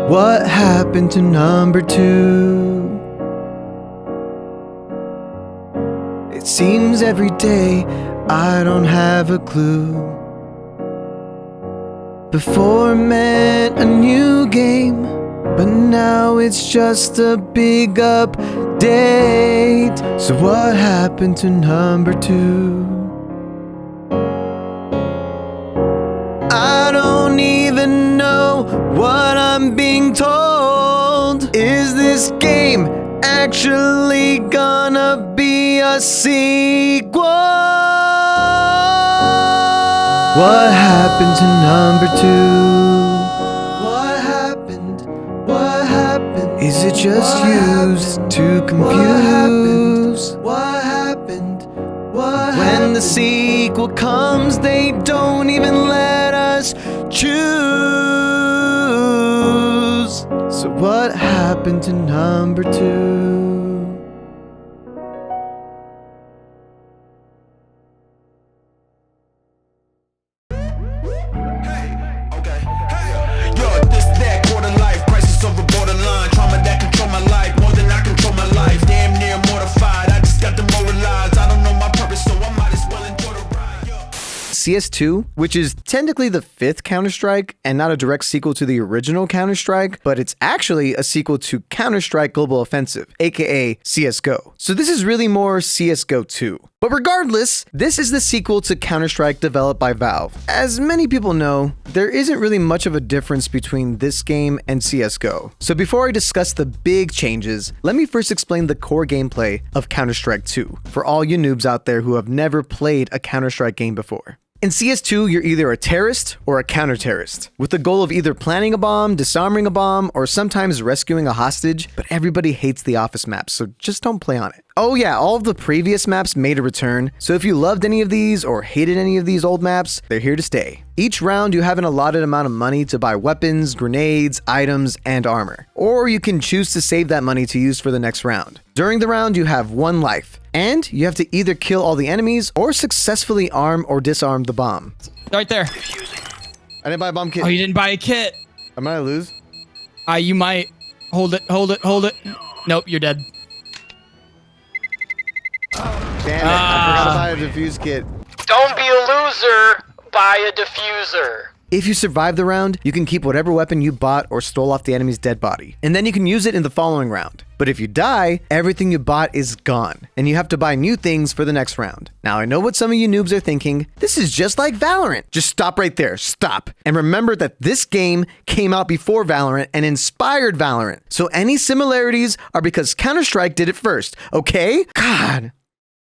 What happened to number 2? It seems every day I don't have a clue. Before meant a new game, but now it's just a big update. So what happened to number 2? I don't even know what I'm being told. Is this game actually gonna be a sequel? What happened to number 2? What happened? What happened? Is it just used to confuse? What happened? What happened? When the sequel comes, they don't even let us choose. So what happened to number 2? CS2, which is technically the 5th Counter-Strike and not a direct sequel to the original Counter-Strike, but it's actually a sequel to Counter-Strike Global Offensive, aka CSGO. So this is really more CSGO 2. But regardless, this is the sequel to Counter-Strike developed by Valve. As many people know, there isn't really much of a difference between this game and CSGO. So before I discuss the big changes, let me first explain the core gameplay of Counter-Strike 2, for all you noobs out there who have never played a Counter-Strike game before. In CS2, you're either a terrorist or a counter-terrorist, with the goal of either planting a bomb, disarming a bomb, or sometimes rescuing a hostage, but everybody hates the office maps, so just don't play on it. Oh yeah, all of the previous maps made a return, so if you loved any of these or hated any of these old maps, they're here to stay. Each round you have an allotted amount of money to buy weapons, grenades, items, and armor. Or you can choose to save that money to use for the next round. During the round you have 1 life, and you have to either kill all the enemies or successfully arm or disarm the bomb. Right there. I didn't buy a bomb kit. Oh, you didn't buy a kit. I might lose. You might. Hold it, hold it, hold it. Nope, you're dead. Damn it, I forgot to buy a defuse kit. Don't be a loser, buy a diffuser. If you survive the round, you can keep whatever weapon you bought or stole off the enemy's dead body, and then you can use it in the following round. But if you die, everything you bought is gone, and you have to buy new things for the next round. Now I know what some of you noobs are thinking, this is just like Valorant. Just stop right there, stop. And remember that this game came out before Valorant and inspired Valorant. So any similarities are because Counter-Strike did it first, okay? God.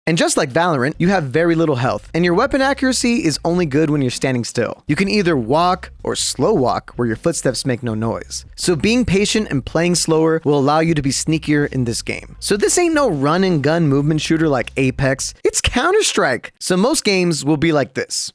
And just like Valorant, you have very little health, and your weapon accuracy is only good when you're standing still. You can either walk or slow walk, where your footsteps make no noise. So being patient and playing slower will allow you to be sneakier in this game. So this ain't no run and gun movement shooter like Apex, it's Counter-Strike. So most games will be like this.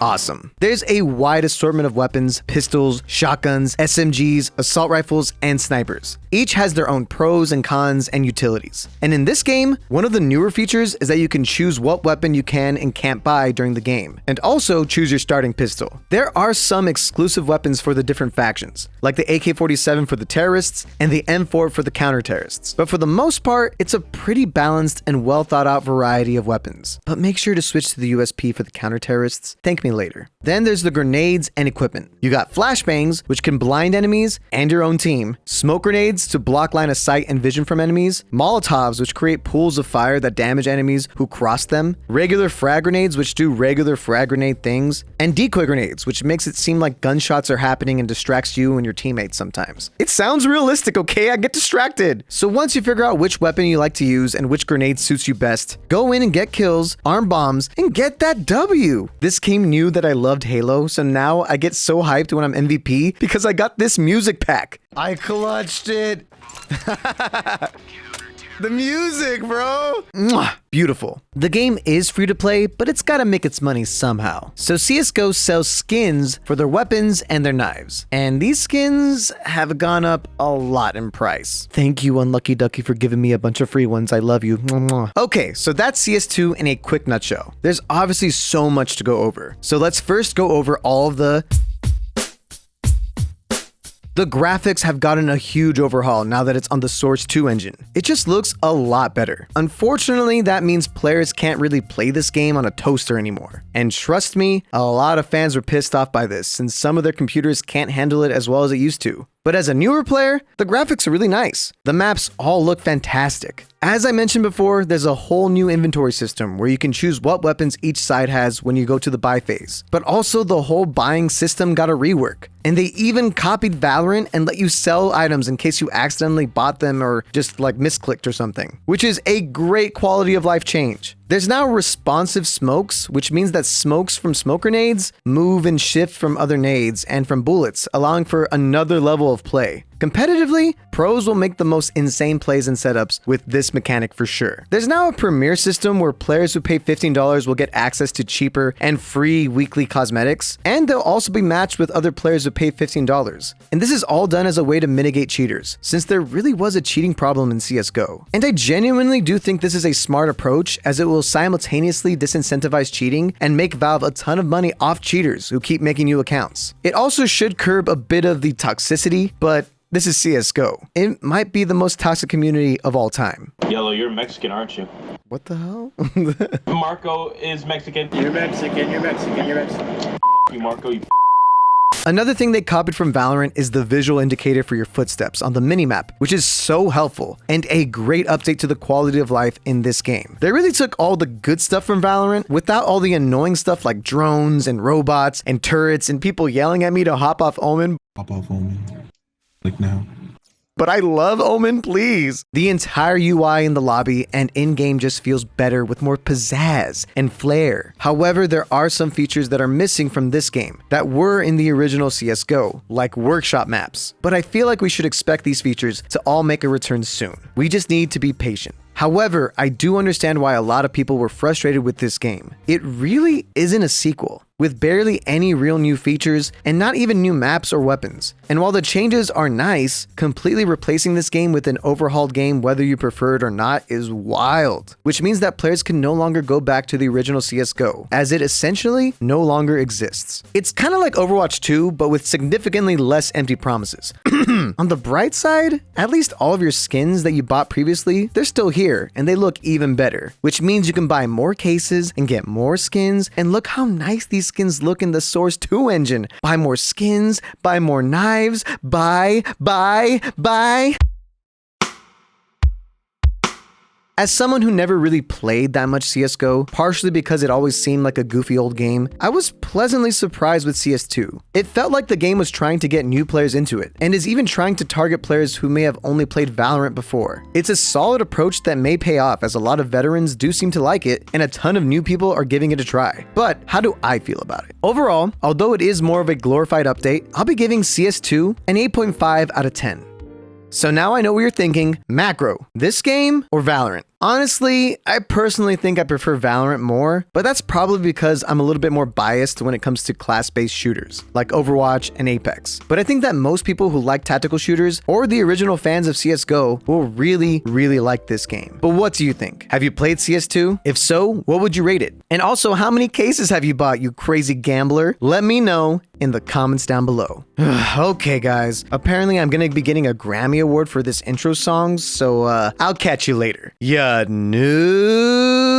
Awesome. There's a wide assortment of weapons, pistols, shotguns, SMGs, assault rifles, and snipers. Each has their own pros and cons and utilities. And in this game, one of the newer features is that you can choose what weapon you can and can't buy during the game, and also choose your starting pistol. There are some exclusive weapons for the different factions, like the AK-47 for the terrorists and the M4 for the counter-terrorists. But for the most part, it's a pretty balanced and well thought out variety of weapons. But make sure to switch to the USP for the counter-terrorists. Thank me later. Then there's the grenades and equipment. You got flashbangs, which can blind enemies and your own team, smoke grenades to block line of sight and vision from enemies, molotovs, which create pools of fire that damage enemies who cross them, regular frag grenades, which do regular frag grenade things, and decoy grenades, which makes it seem like gunshots are happening and distracts you and your teammates sometimes. It sounds realistic, okay? I get distracted. So once you figure out which weapon you like to use and which grenade suits you best, go in and get kills, arm bombs, and get that W. This game knew that I loved Halo, so now I get so hyped when I'm MVP because I got this music pack. I clutched it. The music, bro. Mwah. Beautiful. The game is free to play, but it's gotta make its money somehow. So CSGO sells skins for their weapons and their knives. And these skins have gone up a lot in price. Thank you, Unlucky Ducky, for giving me a bunch of free ones. I love you. Mwah. Okay, so that's CS2 in a quick nutshell. There's obviously so much to go over. So let's first go over all of the graphics have gotten a huge overhaul now that it's on the Source 2 engine. It just looks a lot better. Unfortunately, that means players can't really play this game on a toaster anymore. And trust me, a lot of fans were pissed off by this since some of their computers can't handle it as well as it used to. But as a newer player, the graphics are really nice. The maps all look fantastic. As I mentioned before, there's a whole new inventory system where you can choose what weapons each side has when you go to the buy phase. But also the whole buying system got a rework. And they even copied Valorant and let you sell items in case you accidentally bought them or just like misclicked or something, which is a great quality of life change. There's now responsive smokes, which means that smokes from smoke grenades move and shift from other nades and from bullets, allowing for another level of play. Competitively, pros will make the most insane plays and setups with this mechanic for sure. There's now a premier system where players who pay $15 will get access to cheaper and free weekly cosmetics, and they'll also be matched with other players who pay $15. And this is all done as a way to mitigate cheaters, since there really was a cheating problem in CSGO. And I genuinely do think this is a smart approach, as it will simultaneously disincentivize cheating and make Valve a ton of money off cheaters who keep making new accounts. It also should curb a bit of the toxicity, but this is CSGO. It might be the most toxic community of all time. Yellow, you're Mexican, aren't you? What the hell? Marco is Mexican. You're Mexican, you're Mexican, you're Mexican. F you, Marco, you Another thing they copied from Valorant is the visual indicator for your footsteps on the minimap, which is so helpful and a great update to the quality of life in this game. They really took all the good stuff from Valorant without all the annoying stuff like drones and robots and turrets and people yelling at me to hop off Omen. Hop off Omen. Like now. But I love Omen, please. The entire UI in the lobby and in-game just feels better with more pizzazz and flair. However, there are some features that are missing from this game that were in the original CSGO, like workshop maps. But I feel like we should expect these features to all make a return soon. We just need to be patient. However, I do understand why a lot of people were frustrated with this game. It really isn't a sequel, with barely any real new features and not even new maps or weapons. And while the changes are nice, completely replacing this game with an overhauled game, whether you prefer it or not, is wild. Which means that players can no longer go back to the original CSGO, as it essentially no longer exists. It's kind of like Overwatch 2, but with significantly less empty promises. On the bright side, at least all of your skins that you bought previously, they're still here, and they look even better. Which means you can buy more cases and get more skins, and look how nice these skins look in the Source 2 engine. Buy more skins, buy more knives, buy. As someone who never really played that much CSGO, partially because it always seemed like a goofy old game, I was pleasantly surprised with CS2. It felt like the game was trying to get new players into it, and is even trying to target players who may have only played Valorant before. It's a solid approach that may pay off, as a lot of veterans do seem to like it, and a ton of new people are giving it a try. But how do I feel about it? Overall, although it is more of a glorified update, I'll be giving CS2 an 8.5 out of 10. So now I know what you're thinking, macro, this game or Valorant? Honestly, I personally think I prefer Valorant more, but that's probably because I'm a little bit more biased when it comes to class-based shooters, like Overwatch and Apex. But I think that most people who like tactical shooters, or the original fans of CSGO, will really like this game. But what do you think? Have you played CS2? If so, what would you rate it? And also, how many cases have you bought, you crazy gambler? Let me know in the comments down below. Okay guys, apparently I'm gonna be getting a Grammy Award for this intro song, so I'll catch you later. Yeah, Noobs.